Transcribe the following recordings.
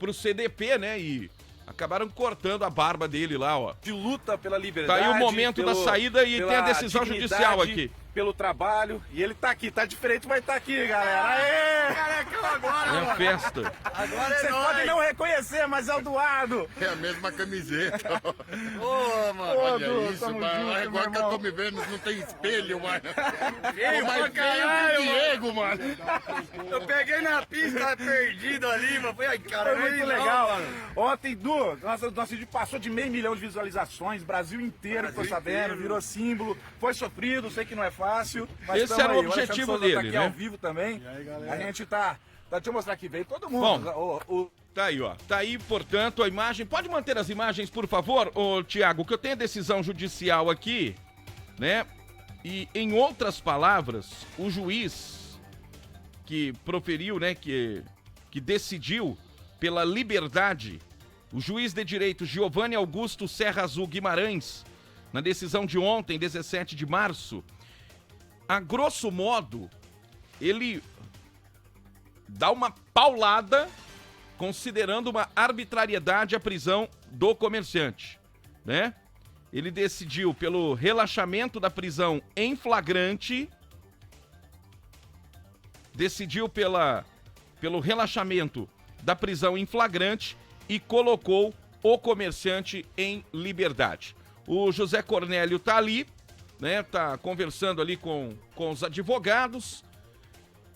pro CDP, né? E acabaram cortando a barba dele lá, ó. De luta pela liberdade. Tá aí o momento da saída e tem a decisão judicial aqui. Pelo trabalho, e ele tá aqui, tá diferente, mas tá aqui, galera. Aê, carecão agora, É a festa. Agora você pode não reconhecer, mas é o Eduardo. É a mesma camiseta. Ô, mano. Olha isso, mano. Agora que eu tô me vendo, não tem espelho, mano. Feio pra caralho, Diego, mano. Eu peguei na pista perdido ali, mano. Foi, cara, foi muito legal, mano. Ontem, nosso vídeo passou de 500 mil de visualizações, Brasil inteiro ficou sabendo, virou símbolo, foi sofrido, sei que não é fácil, mas esse era o objetivo dele, tá aqui né? ao vivo também. A gente tá, deixa eu mostrar aqui, veio todo mundo. Bom, tá aí, ó. Tá aí, portanto, a imagem. Pode manter as imagens, por favor, ô Tiago, que eu tenho a decisão judicial aqui, né? E, em outras palavras, o juiz que proferiu, né, que decidiu pela liberdade, o juiz de direito Giovanni Augusto Serra Azul Guimarães, na decisão de ontem, 17 de março, a grosso modo, ele dá uma paulada considerando uma arbitrariedade a prisão do comerciante, né? Ele decidiu pelo relaxamento da prisão em flagrante, decidiu pelo relaxamento da prisão em flagrante e colocou o comerciante em liberdade. O José Cornélio tá ali, né? Tá conversando ali com os advogados.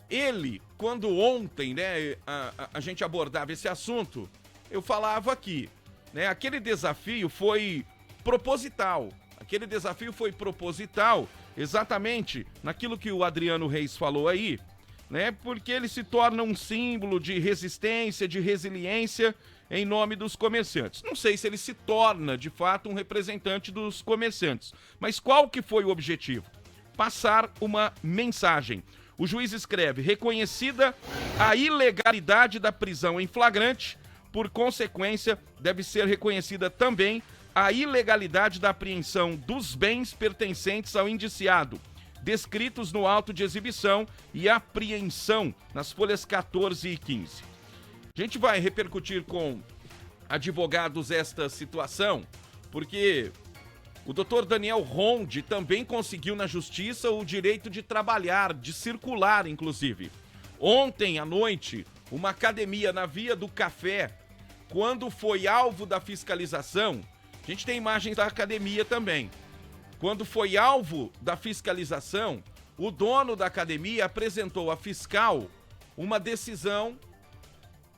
Ele, quando ontem, né, a gente abordava esse assunto, eu falava aqui, né? Aquele desafio foi proposital. Aquele desafio foi proposital exatamente naquilo que o Adriano Reis falou aí, né? Porque ele se torna um símbolo de resistência, de resiliência em nome dos comerciantes. Não sei se ele se torna, de fato, um representante dos comerciantes. Mas qual que foi o objetivo? Passar uma mensagem. O juiz escreve: reconhecida a ilegalidade da prisão em flagrante, por consequência, deve ser reconhecida também a ilegalidade da apreensão dos bens pertencentes ao indiciado, descritos no auto de exibição e apreensão nas folhas 14 e 15. A gente vai repercutir com advogados esta situação, porque o doutor Daniel Ronde também conseguiu na justiça o direito de trabalhar, de circular, inclusive. Ontem à noite, uma academia na Via do Café, quando foi alvo da fiscalização, a gente tem imagens da academia também. Quando foi alvo da fiscalização, o dono da academia apresentou à fiscal uma decisão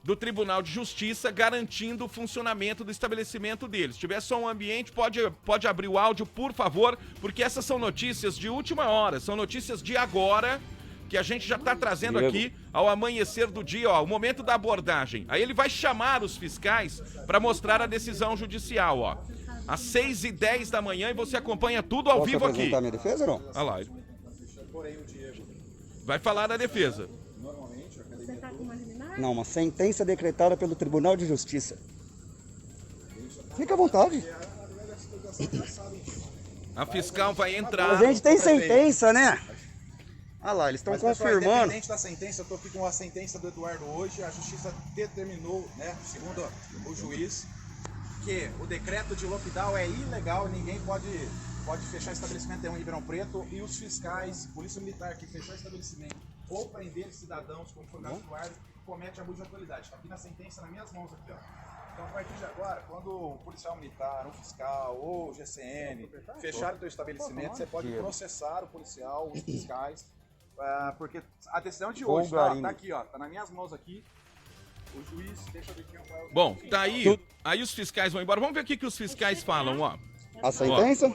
do Tribunal de Justiça garantindo o funcionamento do estabelecimento deles. Se tiver só um ambiente, pode abrir o áudio, por favor, porque essas são notícias de última hora, são notícias de agora, que a gente já está trazendo aqui ao amanhecer do dia, ó, o momento da abordagem. Aí ele vai chamar os fiscais para mostrar a decisão judicial, ó. Às 6h10 da manhã, e você acompanha tudo ao vivo aqui. Posso apresentar minha defesa ou não? Olha lá. Vai falar da defesa. Não, uma sentença decretada pelo Tribunal de Justiça. Fica à vontade. A fiscal vai entrar. A gente tem sentença, né? Ah lá, eles estão confirmando. Independente da sentença, eu estou aqui com a sentença do Eduardo hoje. A justiça determinou, né, segundo o juiz, que o decreto de lockdown é ilegal, ninguém pode fechar estabelecimento em Ribeirão Preto, e os fiscais, polícia militar que fechou estabelecimento ou prender cidadãos, como foi o caso do Eduardo, comete abuso de autoridade. Está aqui na sentença, nas minhas mãos aqui, ó. Então, a partir de agora, quando o policial militar, um fiscal ou o GCN fechar o teu estabelecimento, você pode processar o policial, os fiscais, porque a decisão de hoje tá aqui, ó, tá nas minhas mãos aqui. O juiz, deixa eu ver quem é o... Bom, tá aí. Aí os fiscais vão embora. Vamos ver o que os fiscais falam, ó. A sentença?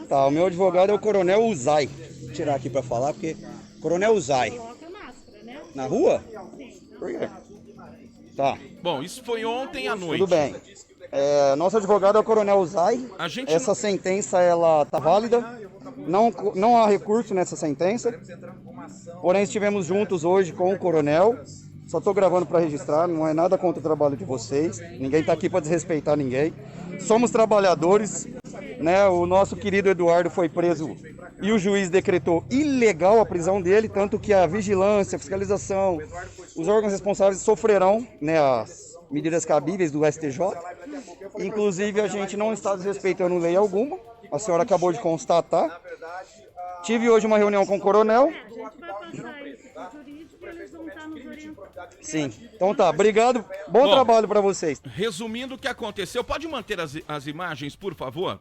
Tá, o meu advogado é o Coronel Uzai. Vou tirar aqui pra falar, porque... Coronel Uzai. Coloca máscara, né? Na rua? Por quê? Tá. Bom, isso foi ontem à noite. Tudo bem. Nosso advogado é o Coronel Uzai. Essa sentença, ela tá válida. Não há recurso nessa sentença. Porém, estivemos juntos hoje com o Coronel. Só estou gravando para registrar, não é nada contra o trabalho de vocês. Ninguém está aqui para desrespeitar ninguém. Somos trabalhadores, né? O nosso querido Eduardo foi preso e o juiz decretou ilegal a prisão dele, tanto que a vigilância, a fiscalização, os órgãos responsáveis sofrerão, né, medidas cabíveis do STJ. Inclusive, a gente não está desrespeitando lei alguma. A senhora acabou de constatar. Tive hoje uma reunião com o coronel. A gente vai passar isso para o jurídico e eles vão estar nos orientando. Sim. Então tá, obrigado. Bom trabalho para vocês. Resumindo o que aconteceu, pode manter as imagens, por favor?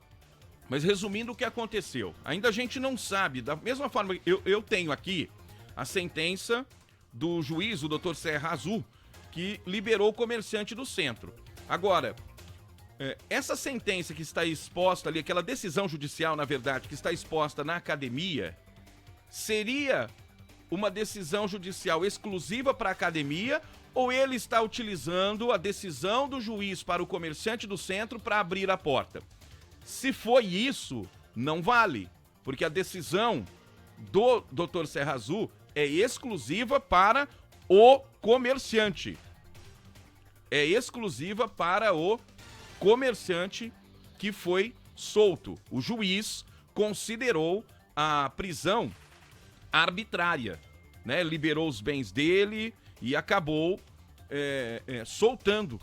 Mas resumindo o que aconteceu, ainda a gente não sabe, da mesma forma, eu tenho aqui a sentença do juiz, o Dr. Serra Azul, que liberou o comerciante do centro. Agora, essa sentença que está exposta ali, aquela decisão judicial, na verdade, que está exposta na academia, seria uma decisão judicial exclusiva para a academia ou ele está utilizando a decisão do juiz para o comerciante do centro para abrir a porta? Se foi isso, não vale, porque a decisão do Dr. Serra Azul é exclusiva para o comerciante. É exclusiva para o comerciante que foi solto. O juiz considerou a prisão arbitrária, né? Liberou os bens dele e acabou soltando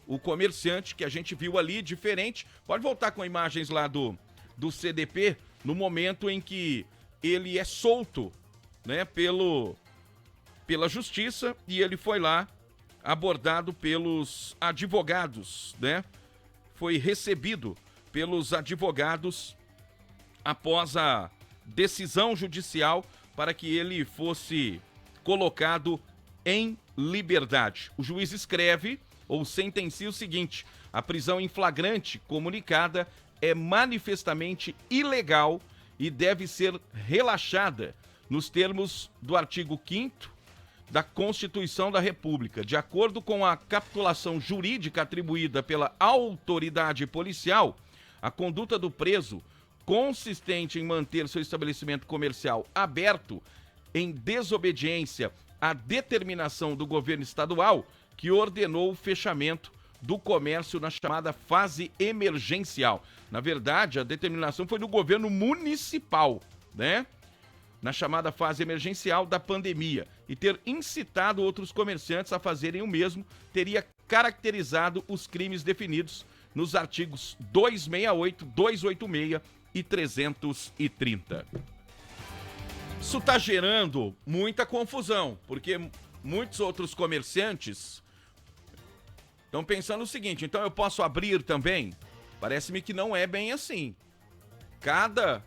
o comerciante que a gente viu ali, diferente. Pode voltar com imagens lá do CDP, no momento em que ele é solto, né, pela justiça, e ele foi lá abordado pelos advogados, né? Foi recebido pelos advogados após a decisão judicial para que ele fosse colocado em liberdade. O juiz escreve ou sentencia o seguinte: a prisão em flagrante comunicada é manifestamente ilegal e deve ser relaxada nos termos do artigo 5º da Constituição da República. De acordo com a capitulação jurídica atribuída pela autoridade policial, a conduta do preso, consistente em manter seu estabelecimento comercial aberto em desobediência à determinação do governo estadual, que ordenou o fechamento do comércio na chamada fase emergencial. Na verdade, a determinação foi do governo municipal, né? Na chamada fase emergencial da pandemia, e ter incitado outros comerciantes a fazerem o mesmo teria caracterizado os crimes definidos nos artigos 268, 286 e 330. Isso está gerando muita confusão, porque muitos outros comerciantes estão pensando o seguinte: então eu posso abrir também? Parece-me que não é bem assim. Cada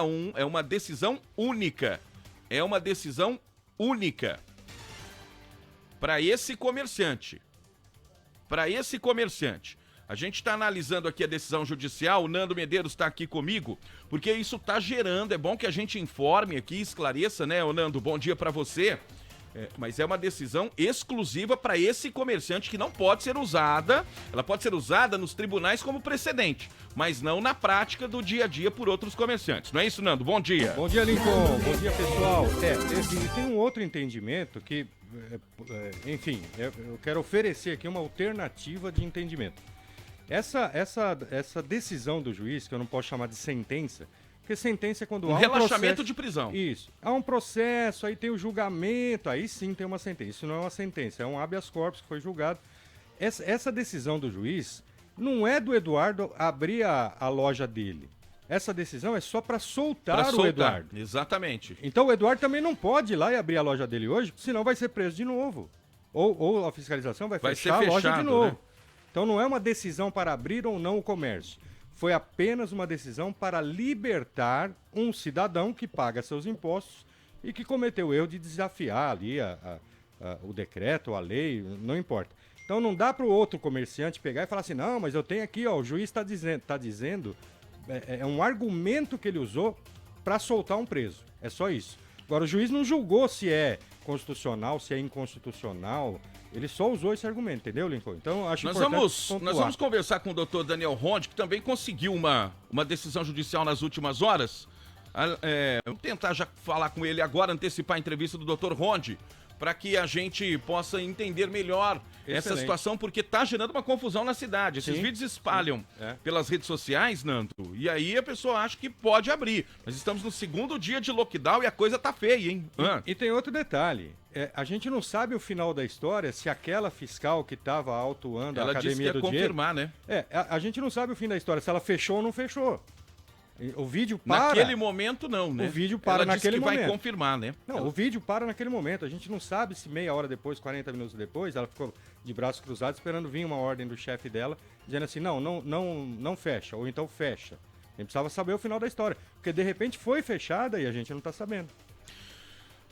um é uma decisão única. É uma decisão única para esse comerciante. Para esse comerciante. A gente está analisando aqui a decisão judicial, o Nando Medeiros está aqui comigo, porque isso está gerando, é bom que a gente informe aqui, esclareça, né, ô Nando? Bom dia para você. Mas é uma decisão exclusiva para esse comerciante, que não pode ser usada, ela pode ser usada nos tribunais como precedente, mas não na prática do dia a dia por outros comerciantes. Não é isso, Nando? Bom dia. Bom dia, Lincoln. Bom dia, pessoal. Tem um outro entendimento que, enfim, eu quero oferecer aqui uma alternativa de entendimento. Essa decisão do juiz, que eu não posso chamar de sentença, porque sentença é quando há um relaxamento processo de prisão. Isso. Há um processo, aí tem o julgamento, aí sim tem uma sentença. Isso não é uma sentença, é um habeas corpus que foi julgado. Essa decisão do juiz não é do Eduardo abrir a loja dele. Essa decisão é só para soltar o Eduardo. Exatamente. Então o Eduardo também não pode ir lá e abrir a loja dele hoje, senão vai ser preso de novo. Ou a fiscalização vai fechar a loja de novo. Né? Então não é uma decisão para abrir ou não o comércio. Foi apenas uma decisão para libertar um cidadão que paga seus impostos e que cometeu o erro de desafiar ali o decreto, a lei, não importa. Então não dá para o outro comerciante pegar e falar assim: não, mas eu tenho aqui, ó, o juiz está dizendo, é um argumento que ele usou para soltar um preso. É só isso. Agora, o juiz não julgou se é constitucional, se é inconstitucional. Ele só usou esse argumento, entendeu, Lincoln? Então, acho importante nós vamos conversar com o doutor Daniel Ronde, que também conseguiu uma decisão judicial nas últimas horas. Vamos tentar já falar com ele agora, antecipar a entrevista do doutor Ronde, para que a gente possa entender melhor essa situação, porque está gerando uma confusão na cidade. Esses vídeos espalham pelas redes sociais, Nando, e aí a pessoa acha que pode abrir. Mas estamos no segundo dia de lockdown e a coisa tá feia, hein? E tem outro detalhe. a gente não sabe o final da história, se aquela fiscal que estava autuando a Academia do Dinheiro... Ela disse que ia confirmar, né? A gente não sabe o fim da história, se ela fechou ou não fechou. O vídeo para... Naquele momento não, né? O vídeo para naquele momento. Ela disse que vai confirmar, né? Não, o vídeo para naquele momento. A gente não sabe se meia hora depois, 40 minutos depois, ela ficou de braços cruzados esperando vir uma ordem do chefe dela, dizendo assim, não fecha, ou então fecha. A gente precisava saber o final da história, porque de repente foi fechada e a gente não está sabendo.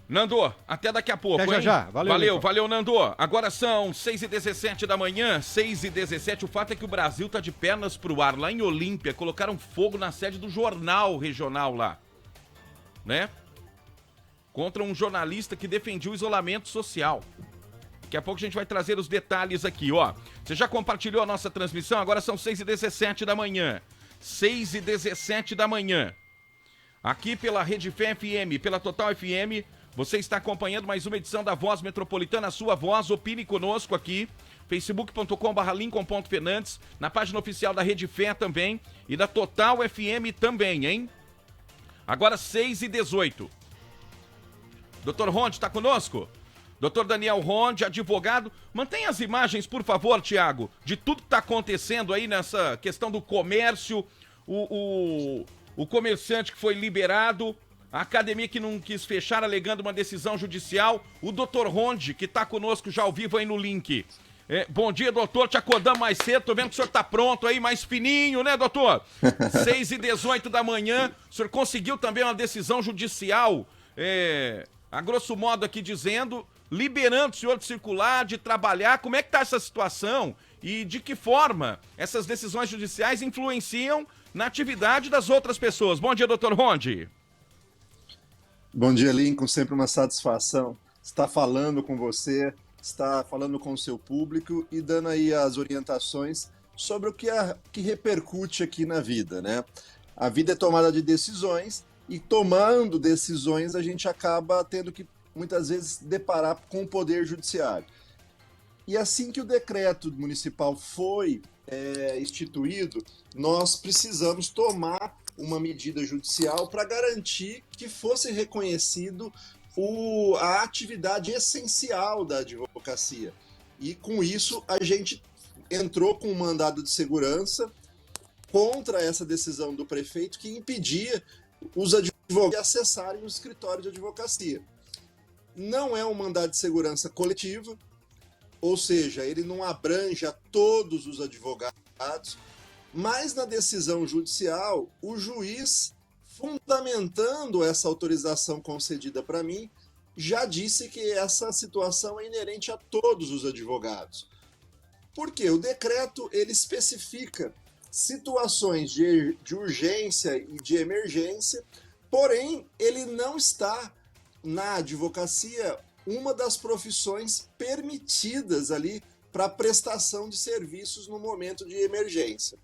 Nando, até daqui a pouco, até hein? Já. Valeu, Nando. Agora são 6h17 da manhã, 6h17. O fato é que o Brasil tá de pernas pro ar. Lá em Olímpia, colocaram fogo na sede do jornal regional lá, né? Contra um jornalista que defendia o isolamento social. Daqui a pouco a gente vai trazer os detalhes aqui, ó. Você já compartilhou a nossa transmissão? Agora são 6h17 da manhã. 6h17 da manhã. Aqui pela Rede Fé FM, pela Total FM... Você está acompanhando mais uma edição da Voz Metropolitana, a sua voz, opine conosco aqui, facebook.com/Lincoln.Fernandes, na página oficial da Rede Fé também e da Total FM também, hein? Agora 6h18. Dr. Ronde está conosco? Dr. Daniel Ronde, advogado. Mantenha as imagens, por favor, Tiago, de tudo que está acontecendo aí nessa questão do comércio, o comerciante que foi liberado, a academia que não quis fechar, alegando uma decisão judicial. O doutor Ronde, que está conosco já ao vivo aí no link. Bom dia, doutor. Te acordamos mais cedo. Tô vendo que o senhor está pronto aí, mais fininho, né, doutor? 6h18 da manhã. O senhor conseguiu também uma decisão judicial, a grosso modo aqui dizendo, liberando o senhor de circular, de trabalhar. Como é que está essa situação? E de que forma essas decisões judiciais influenciam na atividade das outras pessoas? Bom dia, doutor Ronde. Bom dia, Lincoln. Sempre uma satisfação estar falando com você, estar falando com o seu público e dando aí as orientações sobre o que repercute aqui na vida, né? A vida é tomada de decisões e tomando decisões a gente acaba tendo que muitas vezes deparar com o Poder Judiciário. E assim que o decreto municipal foi instituído, nós precisamos tomar uma medida judicial para garantir que fosse reconhecido a atividade essencial da advocacia. E com isso a gente entrou com um mandado de segurança contra essa decisão do prefeito que impedia os advogados de acessarem o escritório de advocacia. Não é um mandado de segurança coletivo, ou seja, ele não abrange a todos os advogados, mas na decisão judicial, o juiz, fundamentando essa autorização concedida para mim, já disse que essa situação é inerente a todos os advogados. Por quê? O decreto ele especifica situações de urgência e de emergência, porém ele não está na advocacia uma das profissões permitidas ali para prestação de serviços no momento de emergência.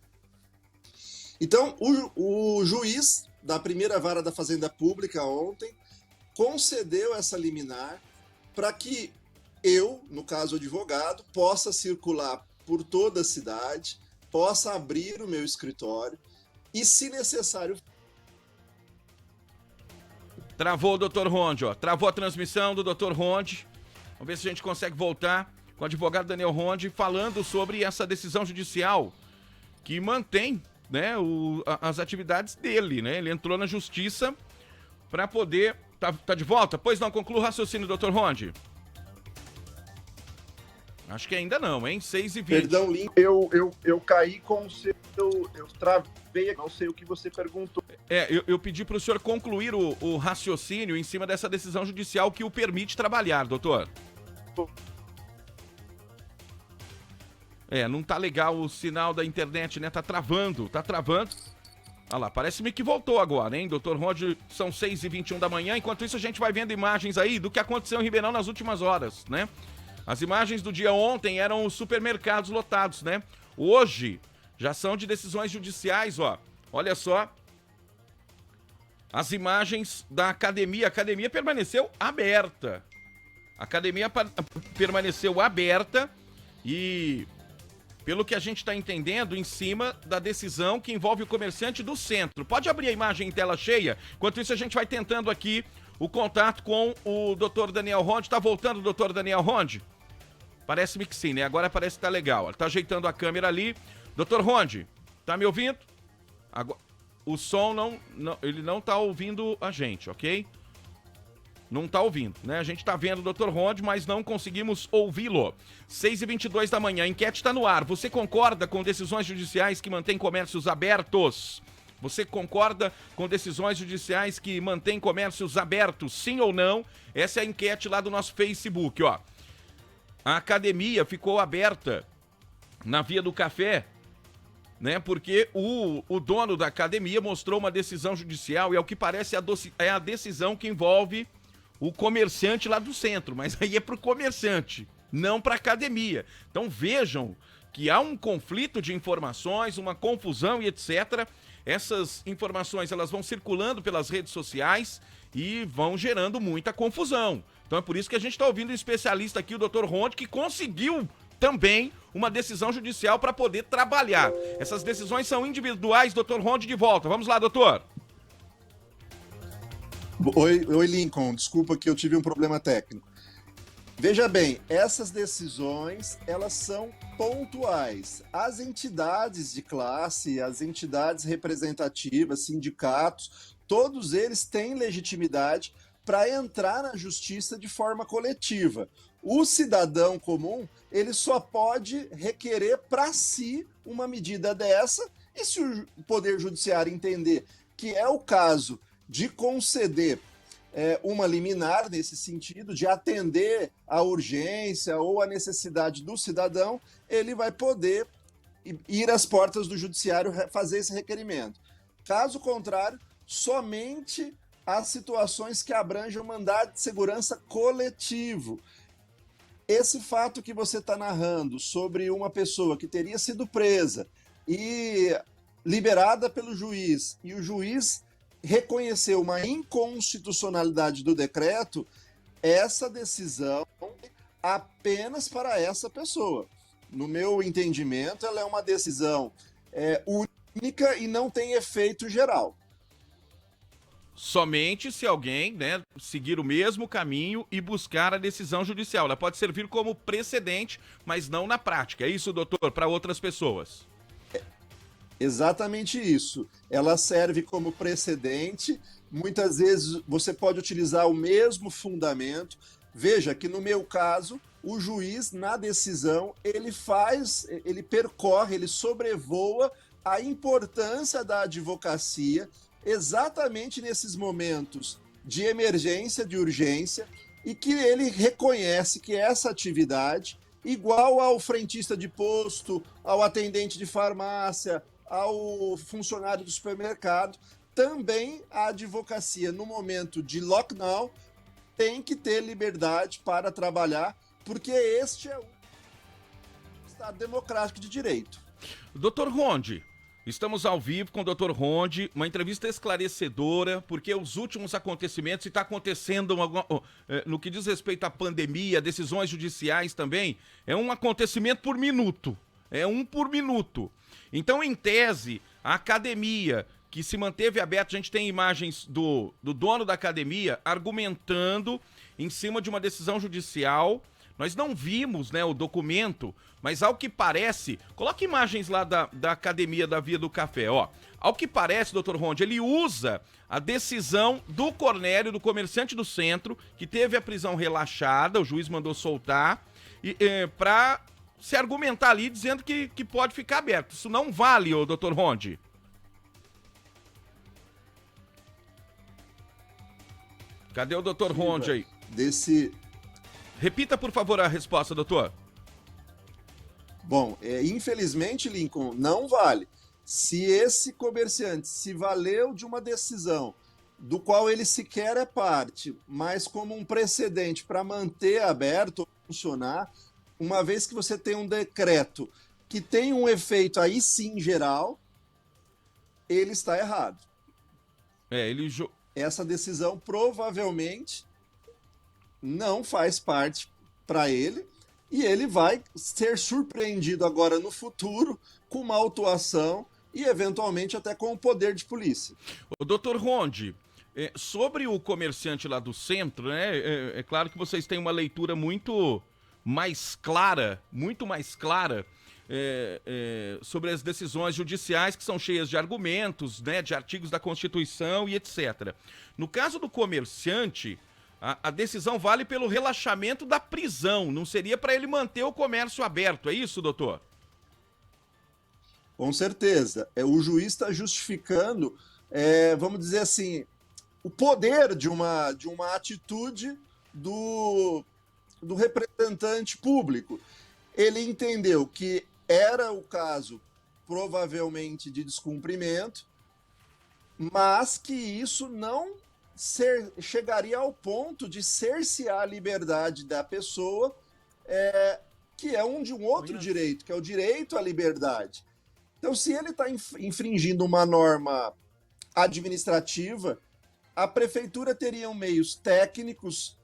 Então, o juiz da primeira vara da Fazenda Pública ontem concedeu essa liminar para que eu, no caso advogado, possa circular por toda a cidade, possa abrir o meu escritório e, se necessário... Travou o doutor Ronde, ó. Travou a transmissão do doutor Ronde. Vamos ver se a gente consegue voltar com o advogado Daniel Ronde falando sobre essa decisão judicial que mantém, né, as atividades dele, né? Ele entrou na justiça para poder... Tá de volta? Pois não, conclua o raciocínio, doutor Ronde. Acho que ainda não, hein? 6h20. Perdão, Lincoln, eu caí com o seu... Eu travei, não sei o que você perguntou. Eu pedi para o senhor concluir o raciocínio em cima dessa decisão judicial que o permite trabalhar, doutor. Não tá legal o sinal da internet, né? Tá travando. Olha lá, parece-me que voltou agora, hein? Doutor Ronde, são 6h21 da manhã. Enquanto isso, a gente vai vendo imagens aí do que aconteceu em Ribeirão nas últimas horas, né? As imagens do dia ontem eram os supermercados lotados, né? Hoje, já são de decisões judiciais, ó. Olha só. As imagens da academia. A academia permaneceu aberta. E... pelo que a gente está entendendo, em cima da decisão que envolve o comerciante do centro. Pode abrir a imagem em tela cheia? Enquanto isso, a gente vai tentando aqui o contato com o Dr. Daniel Ronde. Tá voltando o Dr. Daniel Ronde? Parece-me que sim, né? Agora parece que tá legal. Ele tá ajeitando a câmera ali. Dr. Ronde, tá me ouvindo? Agora, o som ele não tá ouvindo a gente, ok? Não tá ouvindo, né? A gente tá vendo o Dr. Ronde, mas não conseguimos ouvi-lo. 6h22 da manhã, a enquete tá no ar. Você concorda com decisões judiciais que mantêm comércios abertos? Você concorda com decisões judiciais que mantêm comércios abertos, sim ou não? Essa é a enquete lá do nosso Facebook, ó. A academia ficou aberta na Via do Café, né? Porque o dono da academia mostrou uma decisão judicial e, ao que parece, é a decisão que envolve o comerciante lá do centro, mas aí é pro comerciante, não pra academia. Então vejam que há um conflito de informações, uma confusão e etc. Essas informações, elas vão circulando pelas redes sociais e vão gerando muita confusão. Então é por isso que a gente está ouvindo um especialista aqui, o Dr. Ronde, que conseguiu também uma decisão judicial para poder trabalhar. Essas decisões são individuais, Dr. Ronde de volta. Vamos lá, doutor. Oi, Lincoln. Desculpa que eu tive um problema técnico. Veja bem, essas decisões, elas são pontuais. As entidades de classe, as entidades representativas, sindicatos, todos eles têm legitimidade para entrar na justiça de forma coletiva. O cidadão comum, ele só pode requerer para si uma medida dessa, e se o Poder Judiciário entender que é o caso de conceder uma liminar nesse sentido, de atender a urgência ou a necessidade do cidadão, ele vai poder ir às portas do Judiciário fazer esse requerimento. Caso contrário, somente as situações que abrangem o mandado de segurança coletivo. Esse fato que você está narrando sobre uma pessoa que teria sido presa e liberada pelo juiz, e o juiz reconheceu uma inconstitucionalidade do decreto, essa decisão apenas para essa pessoa. No meu entendimento, ela é uma decisão única e não tem efeito geral. Somente se alguém, né, seguir o mesmo caminho e buscar a decisão judicial. Ela pode servir como precedente, mas não na prática. É isso, doutor, para outras pessoas? Exatamente isso. Ela serve como precedente. Muitas vezes você pode utilizar o mesmo fundamento. Veja que no meu caso, o juiz, na decisão, ele percorre, ele sobrevoa a importância da advocacia exatamente nesses momentos de emergência, de urgência, e que ele reconhece que essa atividade, igual ao frentista de posto, ao atendente de farmácia, ao funcionário do supermercado, também a advocacia, no momento de lockdown, tem que ter liberdade para trabalhar, porque este é o Estado democrático de direito. Doutor Ronde, estamos ao vivo com o Dr. Ronde, uma entrevista esclarecedora, porque os últimos acontecimentos, e está acontecendo no que diz respeito à pandemia, decisões judiciais também, é um acontecimento por minuto, é um por minuto. Então, em tese, a academia que se manteve aberta, a gente tem imagens do dono da academia argumentando em cima de uma decisão judicial. Nós não vimos, né, o documento, mas ao que parece... Coloca imagens lá da academia da Via do Café, ó. Ao que parece, doutor Ronde, ele usa a decisão do Cornélio, do comerciante do centro, que teve a prisão relaxada, o juiz mandou soltar, para se argumentar ali, dizendo que pode ficar aberto. Isso não vale, ô doutor Ronde. Cadê o doutor Ronde aí? Repita, por favor, a resposta, doutor. Bom, infelizmente, Lincoln, não vale. Se esse comerciante se valeu de uma decisão do qual ele sequer é parte, mas como um precedente para manter aberto, funcionar, uma vez que você tem um decreto que tem um efeito aí sim geral, ele está errado. Essa decisão provavelmente não faz parte para ele, e ele vai ser surpreendido agora no futuro com uma autuação e eventualmente até com o poder de polícia. O doutor Ronde, Sobre o comerciante lá do centro, né? É claro que vocês têm uma leitura muito mais clara sobre as decisões judiciais que são cheias de argumentos, né? De artigos da Constituição e etc. No caso do comerciante, a decisão vale pelo relaxamento da prisão, não seria para ele manter o comércio aberto, é isso, doutor? Com certeza. O juiz está justificando, vamos dizer assim, o poder de uma atitude do representante público. Ele entendeu que era o caso, provavelmente, de descumprimento, mas que isso não chegaria ao ponto de cercear a liberdade da pessoa, que é de um outro direito, que é o direito à liberdade. Então, se ele está infringindo uma norma administrativa, a prefeitura teria meios técnicos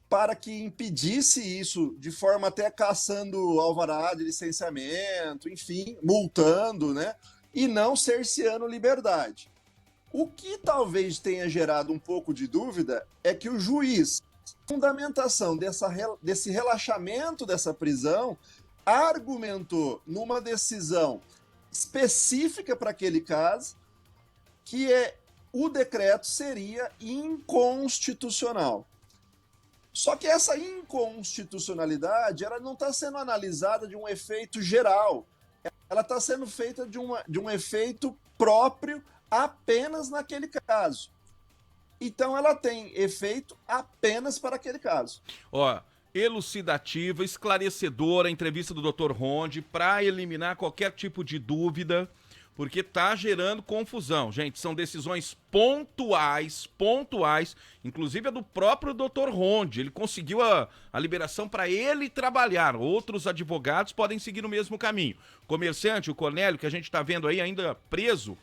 para que impedisse isso, de forma até caçando alvará de licenciamento, enfim, multando, né? E não cerceando liberdade. O que talvez tenha gerado um pouco de dúvida é que o juiz, fundamentação desse relaxamento dessa prisão, argumentou numa decisão específica para aquele caso, que o decreto seria inconstitucional. Só que essa inconstitucionalidade ela não está sendo analisada de um efeito geral, ela está sendo feita de um efeito próprio apenas naquele caso. Então ela tem efeito apenas para aquele caso. Elucidativa, esclarecedora a entrevista do Dr. Ronde para eliminar qualquer tipo de dúvida, porque está gerando confusão. Gente, são decisões pontuais, inclusive a do próprio Dr. Ronde. Ele conseguiu a liberação para ele trabalhar. Outros advogados podem seguir no mesmo caminho. Comerciante, o Cornélio, que a gente está vendo aí ainda preso,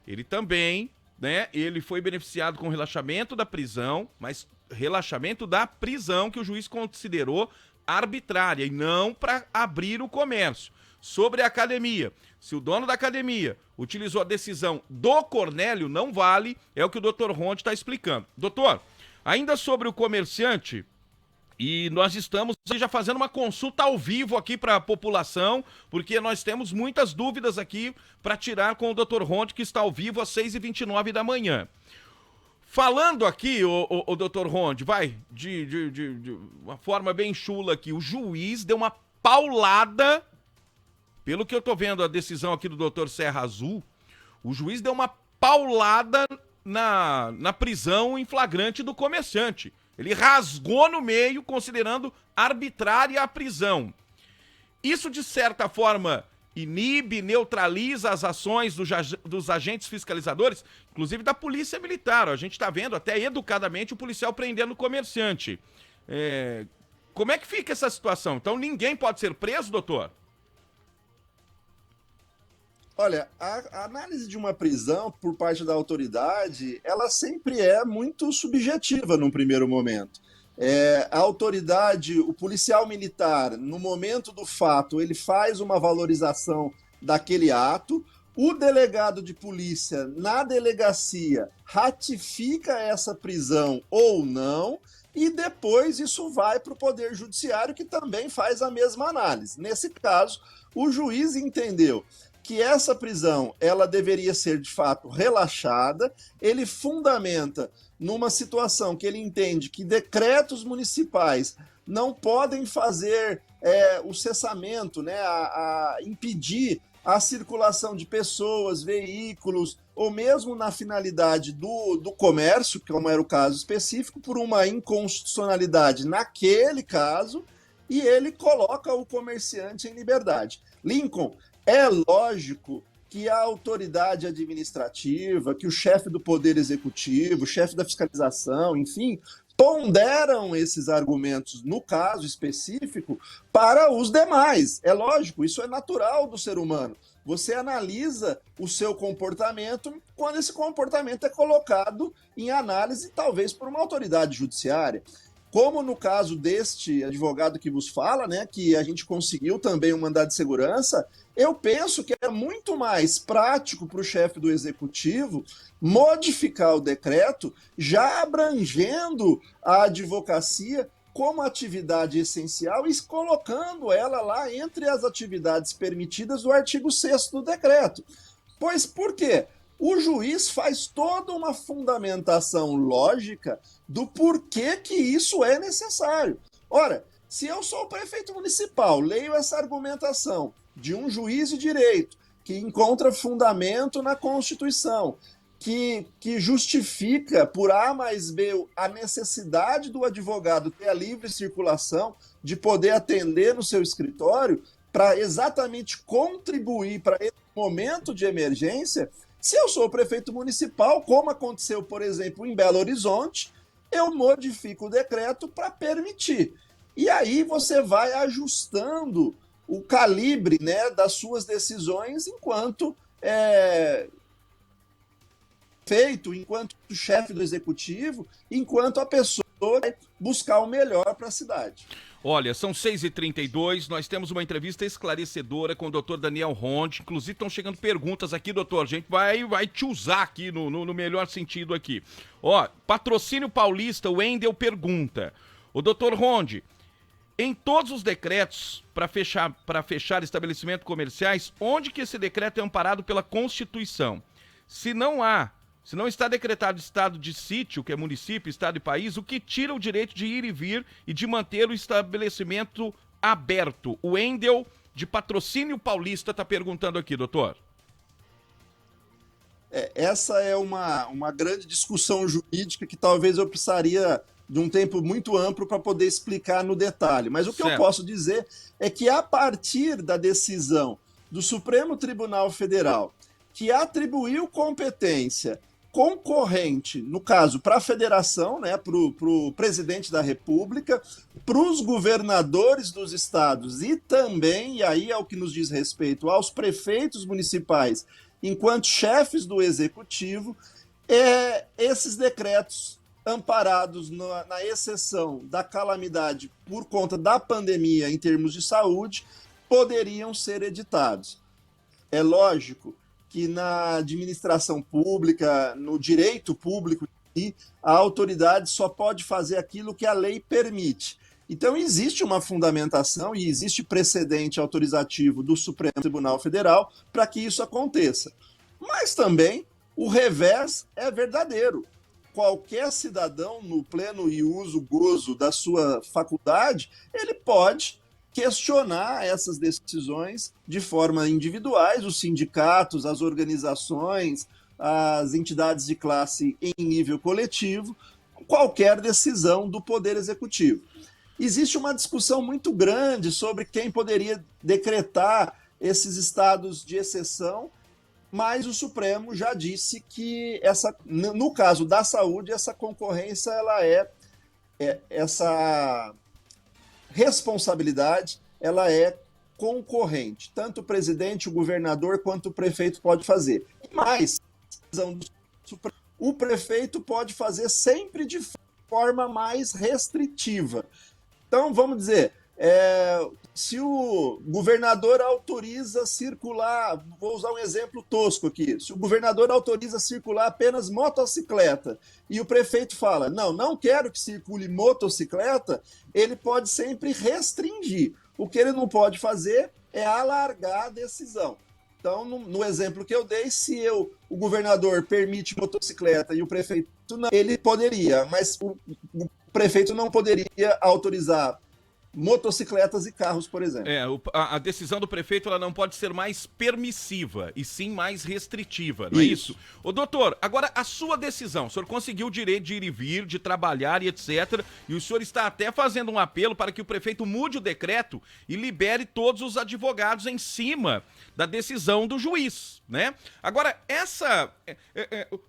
ele também, né? Ele foi beneficiado com relaxamento da prisão, mas relaxamento da prisão que o juiz considerou arbitrária e não para abrir o comércio. Sobre a academia, se o dono da academia utilizou a decisão do Cornélio, não vale, é o que o doutor Ronde está explicando. Doutor, ainda sobre o comerciante, e nós estamos já fazendo uma consulta ao vivo aqui para a população, porque nós temos muitas dúvidas aqui para tirar com o doutor Ronde, que está ao vivo às 6h29 da manhã. Falando aqui, o doutor Ronde, vai, de uma forma bem chula aqui, o juiz deu uma paulada. Pelo que eu tô vendo a decisão aqui do doutor Serra Azul, o juiz deu uma paulada na prisão em flagrante do comerciante. Ele rasgou no meio, considerando arbitrária a prisão. Isso, de certa forma, inibe, neutraliza as ações dos agentes fiscalizadores, inclusive da Polícia Militar. A gente está vendo até educadamente o policial prendendo o comerciante. Como é que fica essa situação? Então ninguém pode ser preso, doutor? Olha, a análise de uma prisão por parte da autoridade, ela sempre é muito subjetiva num primeiro momento. A autoridade, o policial militar, no momento do fato, ele faz uma valorização daquele ato, o delegado de polícia, na delegacia, ratifica essa prisão ou não, e depois isso vai para o Poder Judiciário, que também faz a mesma análise. Nesse caso, o juiz entendeu que essa prisão ela deveria ser de fato relaxada, ele fundamenta numa situação que ele entende que decretos municipais não podem fazer o cessamento, né, a impedir a circulação de pessoas, veículos, ou mesmo na finalidade do comércio, como era o caso específico, por uma inconstitucionalidade naquele caso, e ele coloca o comerciante em liberdade. Lincoln, é lógico que a autoridade administrativa, que o chefe do Poder Executivo, o chefe da fiscalização, enfim, ponderam esses argumentos, no caso específico, para os demais. É lógico, isso é natural do ser humano. Você analisa o seu comportamento quando esse comportamento é colocado em análise, talvez por uma autoridade judiciária. como no caso deste advogado que vos fala, né, que a gente conseguiu também um mandado de segurança, eu penso que é muito mais prático para o chefe do executivo modificar o decreto, já abrangendo a advocacia como atividade essencial e colocando ela lá entre as atividades permitidas do artigo 6º do decreto. Pois por quê? O juiz faz toda uma fundamentação lógica do porquê que isso é necessário. Ora, se eu sou o prefeito municipal, leio essa argumentação de um juiz de direito que encontra fundamento na Constituição, que justifica por A mais B a necessidade do advogado ter a livre circulação, de poder atender no seu escritório, para exatamente contribuir para esse momento de emergência. Se eu sou o prefeito municipal, como aconteceu, por exemplo, em Belo Horizonte, eu modifico o decreto para permitir. E aí você vai ajustando o calibre, né, das suas decisões enquanto enquanto chefe do executivo, enquanto a pessoa vai buscar o melhor para a cidade. Olha, são 6h32, nós temos uma entrevista esclarecedora com o doutor Daniel Ronde. Inclusive estão chegando perguntas aqui, doutor. A gente vai te usar aqui no melhor sentido aqui. Ó, Patrocínio Paulista, o Wendel pergunta. O doutor Ronde, em todos os decretos para fechar estabelecimentos comerciais, onde que esse decreto é amparado pela Constituição? Se não está decretado estado de sítio, que é município, estado e país, o que tira o direito de ir e vir e de manter o estabelecimento aberto? O Wendel, de Patrocínio Paulista, está perguntando aqui, doutor. Essa é uma grande discussão jurídica que talvez eu precisaria de um tempo muito amplo para poder explicar no detalhe. Mas o que eu posso dizer é que, a partir da decisão do Supremo Tribunal Federal, que atribuiu competência concorrente, no caso, para a federação, né, para o presidente da República, para os governadores dos estados e também, e aí é o que nos diz respeito, aos prefeitos municipais, enquanto chefes do executivo, esses decretos amparados na exceção da calamidade por conta da pandemia em termos de saúde, poderiam ser editados. É lógico que na administração pública, no direito público, a autoridade só pode fazer aquilo que a lei permite. Então, existe uma fundamentação e existe precedente autorizativo do Supremo Tribunal Federal para que isso aconteça. Mas também o revés é verdadeiro. Qualquer cidadão, no pleno e uso gozo da sua faculdade, ele pode questionar essas decisões de forma individuais, os sindicatos, as organizações, as entidades de classe em nível coletivo, qualquer decisão do Poder Executivo. Existe uma discussão muito grande sobre quem poderia decretar esses estados de exceção, mas o Supremo já disse que, no caso da saúde, essa concorrência, essa responsabilidade, ela é concorrente. Tanto o presidente, o governador, quanto o prefeito pode fazer. Mas o prefeito pode fazer sempre de forma mais restritiva. Então, vamos dizer, se o governador autoriza circular, vou usar um exemplo tosco aqui, se o governador autoriza circular apenas motocicleta e o prefeito fala, não quero que circule motocicleta, ele pode sempre restringir. O que ele não pode fazer é alargar a decisão. Então, no exemplo que eu dei, se o governador permite motocicleta e o prefeito não, ele poderia, mas o prefeito não poderia autorizar motocicletas e carros, por exemplo. A decisão do prefeito ela não pode ser mais permissiva, e sim mais restritiva, não é isso? Ô doutor, agora a sua decisão, o senhor conseguiu o direito de ir e vir, de trabalhar e etc, e o senhor está até fazendo um apelo para que o prefeito mude o decreto e libere todos os advogados em cima da decisão do juiz, né? Agora,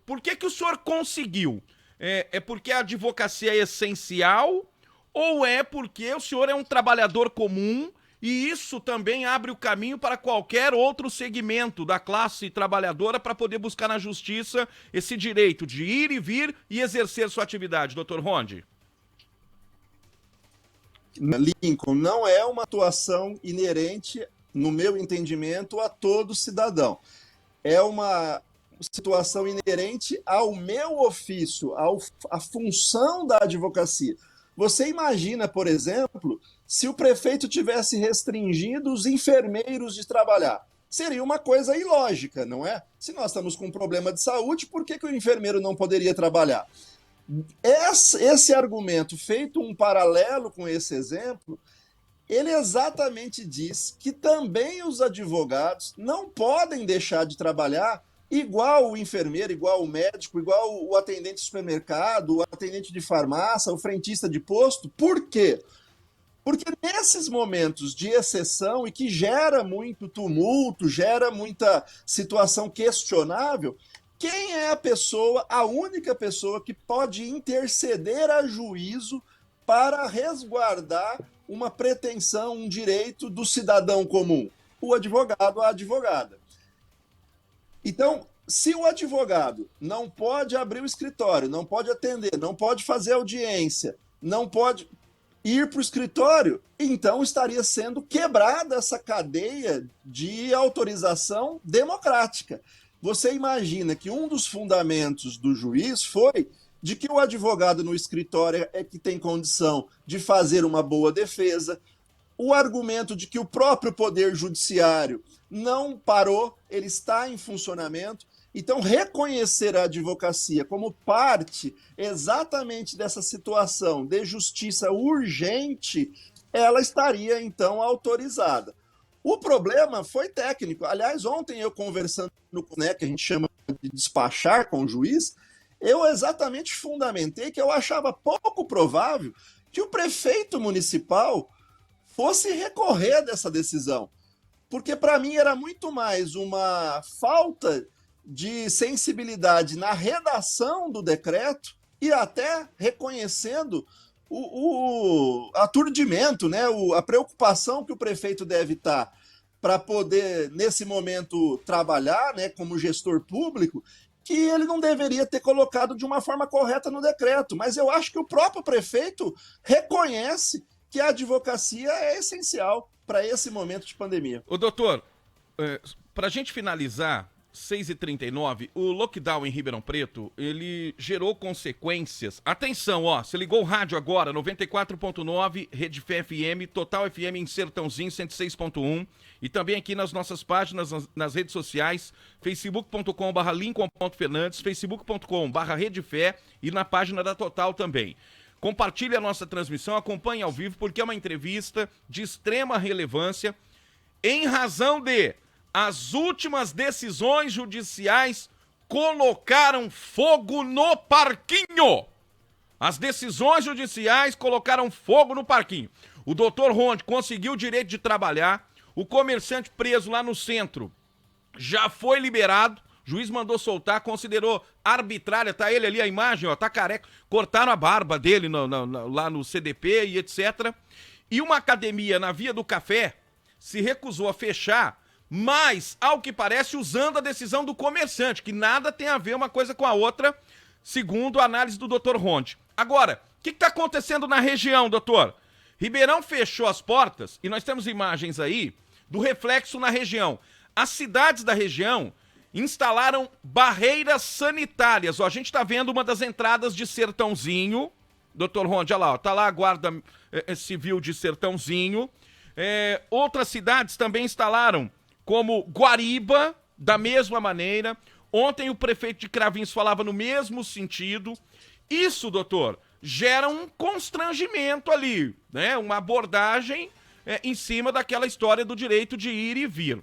por que o senhor conseguiu? É porque a advocacia é essencial, ou é porque o senhor é um trabalhador comum e isso também abre o caminho para qualquer outro segmento da classe trabalhadora para poder buscar na justiça esse direito de ir e vir e exercer sua atividade, doutor Ronde? Lincoln, não é uma atuação inerente, no meu entendimento, a todo cidadão. É uma situação inerente ao meu ofício, à função da advocacia. Você imagina, por exemplo, se o prefeito tivesse restringido os enfermeiros de trabalhar. Seria uma coisa ilógica, não é? Se nós estamos com um problema de saúde, por que o enfermeiro não poderia trabalhar? Esse argumento, feito um paralelo com esse exemplo, ele exatamente diz que também os advogados não podem deixar de trabalhar igual o enfermeiro, igual o médico, igual o atendente de supermercado, o atendente de farmácia, o frentista de posto. Por quê? Porque nesses momentos de exceção e que gera muito tumulto, gera muita situação questionável, quem é a única pessoa que pode interceder a juízo para resguardar uma pretensão, um direito do cidadão comum? O advogado, a advogada. Então, se o advogado não pode abrir o escritório, não pode atender, não pode fazer audiência, não pode ir para o escritório, então estaria sendo quebrada essa cadeia de autorização democrática. Você imagina que um dos fundamentos do juiz foi de que o advogado no escritório é que tem condição de fazer uma boa defesa, o argumento de que o próprio poder judiciário não parou, ele está em funcionamento. Então, reconhecer a advocacia como parte exatamente dessa situação de justiça urgente, ela estaria, então, autorizada. O problema foi técnico. Aliás, ontem eu conversando com o que a gente chama de despachar com o juiz, eu exatamente fundamentei que eu achava pouco provável que o prefeito municipal fosse recorrer dessa decisão. Porque, para mim, era muito mais uma falta de sensibilidade na redação do decreto e até reconhecendo o aturdimento, né? A preocupação que o prefeito deve estar para poder, nesse momento, trabalhar, né, como gestor público, que ele não deveria ter colocado de uma forma correta no decreto. Mas eu acho que o próprio prefeito reconhece que a advocacia é essencial para esse momento de pandemia. Ô, doutor, para a gente finalizar, 6h39, o lockdown em Ribeirão Preto, ele gerou consequências. Atenção, ó, você ligou o rádio agora, 94.9, Rede Fé FM, Total FM em Sertãozinho, 106.1, e também aqui nas nossas páginas, nas redes sociais, facebook.com/lincoln.fernandes, facebook.com/Rede Fé e na página da Total também. Compartilhe a nossa transmissão, acompanhe ao vivo, porque é uma entrevista de extrema relevância em razão de as últimas decisões judiciais colocaram fogo no parquinho. As decisões judiciais colocaram fogo no parquinho. O doutor Ronde conseguiu o direito de trabalhar, o comerciante preso lá no centro já foi liberado, o juiz mandou soltar, considerou arbitrária, tá ele ali a imagem, ó, tá careca, cortaram a barba dele lá no CDP e etc. E uma academia na Via do Café se recusou a fechar, mas, ao que parece, usando a decisão do comerciante, que nada tem a ver uma coisa com a outra, segundo a análise do doutor Ronde. Agora, o que está acontecendo na região, doutor? Ribeirão fechou as portas, e nós temos imagens aí do reflexo na região. As cidades da região instalaram barreiras sanitárias. Ó, a gente está vendo uma das entradas de Sertãozinho, doutor Ronde, olha lá, ó, tá lá a Guarda Civil de Sertãozinho. Outras cidades também instalaram, como Guariba, da mesma maneira. Ontem o prefeito de Cravinhos falava no mesmo sentido. Isso, doutor, gera um constrangimento ali, né? Uma abordagem em cima daquela história do direito de ir e vir.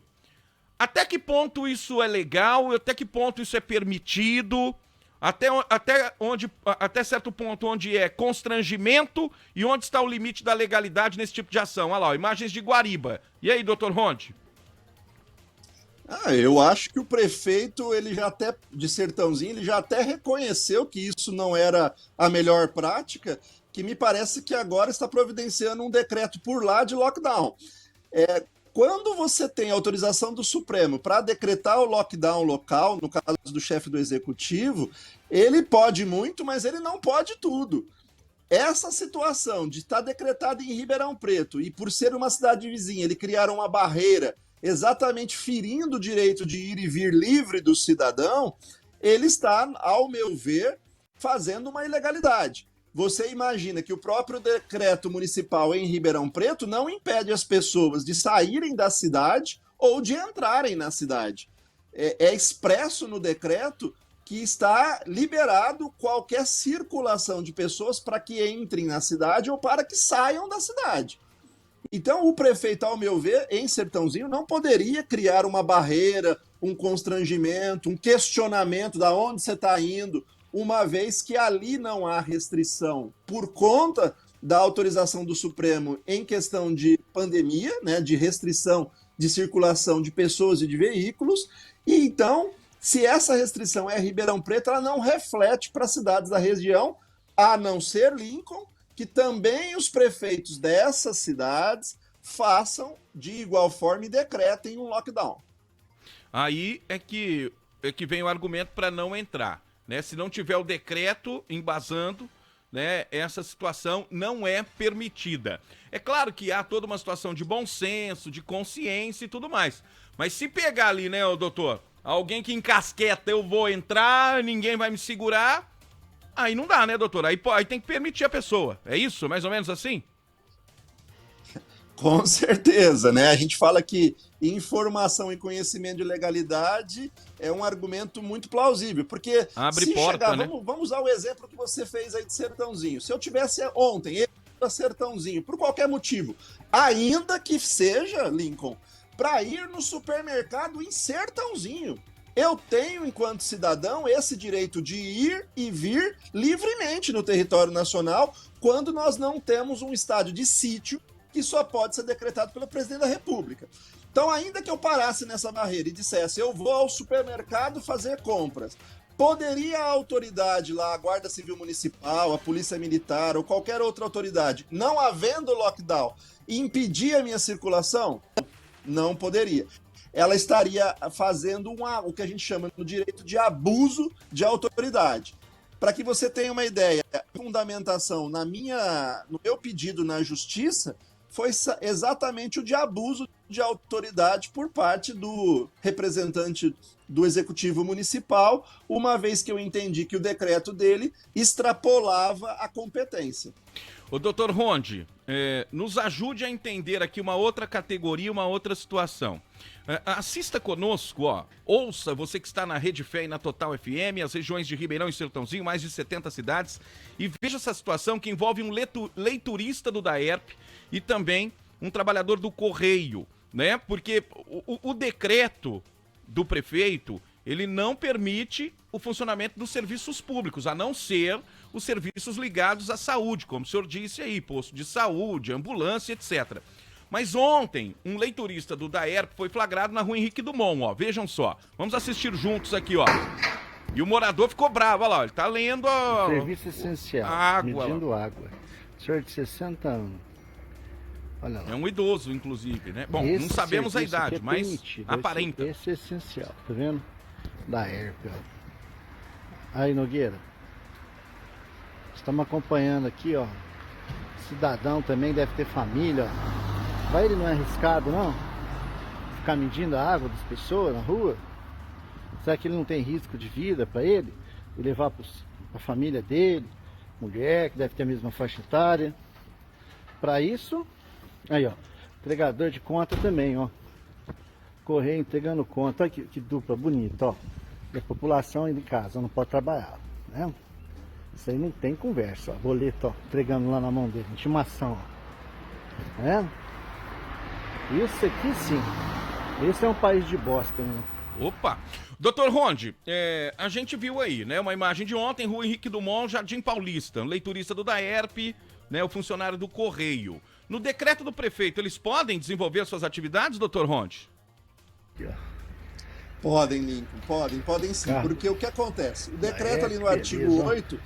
Até que ponto isso é legal? Até que ponto isso é permitido? Até certo ponto onde é constrangimento e onde está o limite da legalidade nesse tipo de ação? Olha lá, ó, imagens de Guariba. E aí, doutor Ronde? Eu acho que o prefeito, ele já até, de Sertãozinho, ele já até reconheceu que isso não era a melhor prática, que me parece que agora está providenciando um decreto por lá de lockdown. Quando você tem autorização do Supremo para decretar o lockdown local, no caso do chefe do Executivo, ele pode muito, mas ele não pode tudo. essa situação de estar decretada em Ribeirão Preto e por ser uma cidade vizinha, ele criar uma barreira exatamente ferindo o direito de ir e vir livre do cidadão, ele está, ao meu ver, fazendo uma ilegalidade. Você imagina que o próprio decreto municipal em Ribeirão Preto não impede as pessoas de saírem da cidade ou de entrarem na cidade. É expresso no decreto que está liberado qualquer circulação de pessoas para que entrem na cidade ou para que saiam da cidade. Então, o prefeito, ao meu ver, em Sertãozinho, não poderia criar uma barreira, um constrangimento, um questionamento de onde você está indo, uma vez que ali não há restrição por conta da autorização do Supremo em questão de pandemia, né, de restrição de circulação de pessoas e de veículos, e então, se essa restrição é Ribeirão Preto, ela não reflete para as cidades da região, a não ser Lincoln, que também os prefeitos dessas cidades façam de igual forma e decretem um lockdown. Aí é que vem o argumento para não entrar, né? Se não tiver o decreto embasando, né, essa situação não é permitida. É claro que há toda uma situação de bom senso, de consciência e tudo mais. Mas se pegar ali, né, doutor, alguém que encasqueta, eu vou entrar, ninguém vai me segurar, aí não dá, né, doutor? Aí tem que permitir a pessoa. É isso, mais ou menos assim? Com certeza, né? A gente fala que informação e conhecimento de legalidade é um argumento muito plausível, porque abre porta, né? Vamos usar o exemplo que você fez aí de Sertãozinho. Se eu tivesse ontem, eu para Sertãozinho, por qualquer motivo, ainda que seja, Lincoln, para ir no supermercado em Sertãozinho, eu tenho, enquanto cidadão, esse direito de ir e vir livremente no território nacional quando nós não temos um estado de sítio que só pode ser decretado pelo presidente da República. Então, ainda que eu parasse nessa barreira e dissesse, eu vou ao supermercado fazer compras, poderia a autoridade lá, a Guarda Civil Municipal, a Polícia Militar ou qualquer outra autoridade, não havendo lockdown, impedir a minha circulação? Não poderia. Ela estaria fazendo o que a gente chama no direito de abuso de autoridade. Para que você tenha uma ideia, a fundamentação no meu pedido na Justiça foi exatamente o de abuso de autoridade por parte do representante do Executivo Municipal, uma vez que eu entendi que o decreto dele extrapolava a competência. O doutor Ronde, nos ajude a entender aqui uma outra categoria, uma outra situação. Assista conosco, ouça, você que está na Rede Fé e na Total FM, as regiões de Ribeirão e Sertãozinho, mais de 70 cidades, e veja essa situação que envolve um leiturista do DAERP e também um trabalhador do Correio, né? Porque o decreto do prefeito, ele não permite o funcionamento dos serviços públicos, a não ser os serviços ligados à saúde, como o senhor disse aí, posto de saúde, ambulância, etc. Mas ontem, um leiturista do DAERP foi flagrado na rua Henrique Dumont, vejam só. Vamos assistir juntos aqui, E o morador ficou bravo, olha lá, ele tá lendo serviço essencial, água, medindo água. Senhor de 60 anos. Olha lá. É um idoso, inclusive, né? Bom, não sabemos a idade, mas aparenta. Esse é essencial, tá vendo? DAERP, Aí, Nogueira. Estamos acompanhando aqui, Cidadão também deve ter família, Vai, ele não é arriscado, não? Ficar medindo a água das pessoas na rua? Será que ele não tem risco de vida para ele? E levar para a família dele, mulher, que deve ter a mesma faixa etária. Para isso, aí, entregador de conta também, Correio entregando conta. Olha que dupla bonita, E a população indo em casa, não pode trabalhar, né? Isso aí não tem conversa, boleto, entregando lá na mão dele, intimação, Isso aqui sim, esse é um país de bosta, né? Opa! Doutor Ronde, a gente viu aí, né, uma imagem de ontem, Rua Henrique Dumont, Jardim Paulista, um leiturista do DAERP, né, o funcionário do Correio. No decreto do prefeito, eles podem desenvolver suas atividades, doutor Ronde? Podem, Lincoln, podem sim, porque o que acontece? O decreto ali no artigo 8,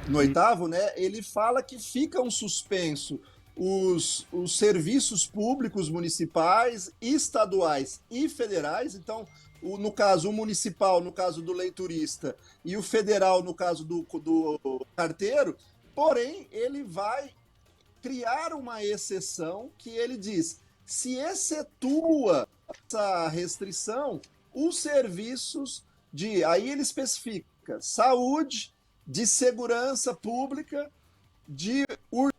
no 8º, né, ele fala que ficam suspenso os serviços públicos municipais, estaduais e federais. Então, no caso, o municipal, no caso do leiturista, e o federal, no caso do carteiro, Porém, ele vai criar uma exceção que ele diz, se excetua essa restrição, os serviços aí ele especifica, saúde, de segurança pública, de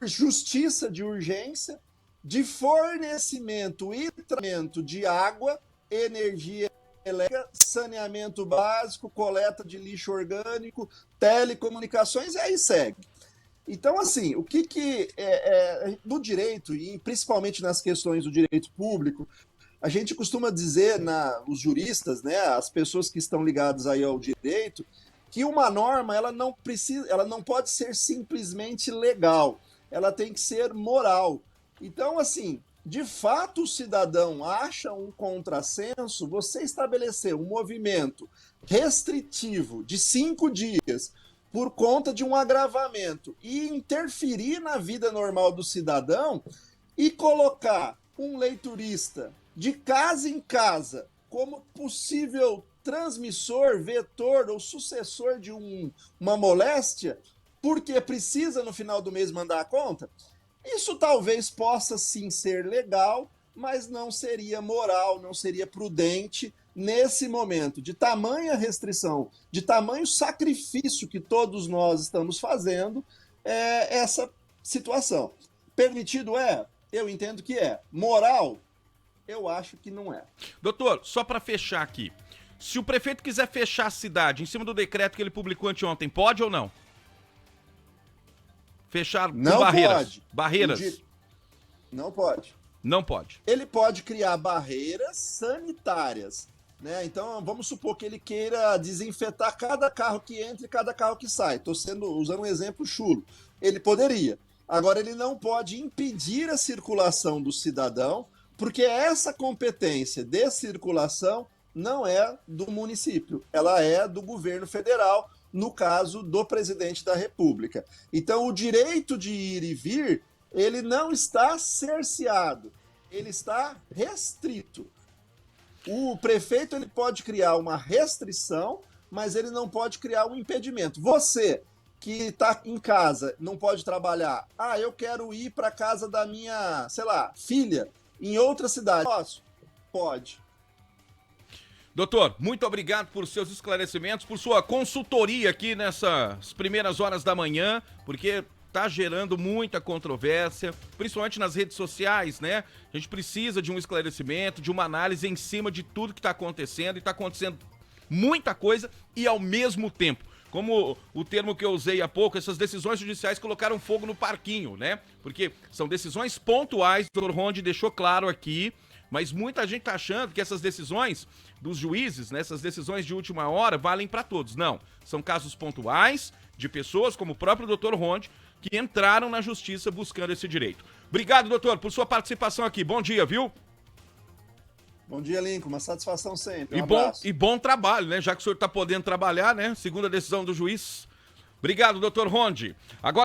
justiça de urgência, de fornecimento e tratamento de água, energia elétrica, saneamento básico, coleta de lixo orgânico, telecomunicações, e aí segue. Então, assim, o que no direito, e principalmente nas questões do direito público, a gente costuma dizer, os juristas, né, as pessoas que estão ligadas aí ao direito, que uma norma ela não pode ser simplesmente legal, ela tem que ser moral. Então, assim, de fato o cidadão acha um contrassenso você estabelecer um movimento restritivo de 5 dias por conta de um agravamento e interferir na vida normal do cidadão e colocar um leiturista de casa em casa como possível transmissor, vetor ou sucessor de uma moléstia, porque precisa no final do mês mandar a conta, isso talvez possa sim ser legal, mas não seria moral, não seria prudente nesse momento de tamanha restrição, de tamanho sacrifício que todos nós estamos fazendo, essa situação. Permitido é? Eu entendo que é. Moral? Eu acho que não é. Doutor, só para fechar aqui, se o prefeito quiser fechar a cidade em cima do decreto que ele publicou anteontem, pode ou não? Fechar não com barreiras? Pode. Barreiras? Não pode. Não pode. Ele pode criar barreiras sanitárias, né? Então, vamos supor que ele queira desinfetar cada carro que entra e cada carro que sai. Estou usando um exemplo chulo. Ele poderia. Agora, ele não pode impedir a circulação do cidadão, porque essa competência de circulação não é do município, ela é do governo federal, no caso do presidente da República. Então, o direito de ir e vir, ele não está cerceado, ele está restrito. O prefeito ele pode criar uma restrição, mas ele não pode criar um impedimento. Você que está em casa, não pode trabalhar, eu quero ir para a casa da minha, filha, em outra cidade. Posso? Pode. Doutor, muito obrigado por seus esclarecimentos, por sua consultoria aqui nessas primeiras horas da manhã, porque tá gerando muita controvérsia, principalmente nas redes sociais, né? A gente precisa de um esclarecimento, de uma análise em cima de tudo que está acontecendo, e está acontecendo muita coisa e ao mesmo tempo. Como o termo que eu usei há pouco, essas decisões judiciais colocaram fogo no parquinho, né? Porque são decisões pontuais, o Dr. Ronde deixou claro aqui, mas muita gente tá achando que essas decisões dos juízes, né, essas decisões de última hora, valem para todos. Não, são casos pontuais de pessoas, como o próprio Dr. Ronde, que entraram na justiça buscando esse direito. Obrigado, doutor, por sua participação aqui. Bom dia, viu? Bom dia, Lincoln. Uma satisfação sempre. E bom trabalho, né? Já que o senhor está podendo trabalhar, né? Segunda decisão do juiz. Obrigado, doutor Ronde. Agora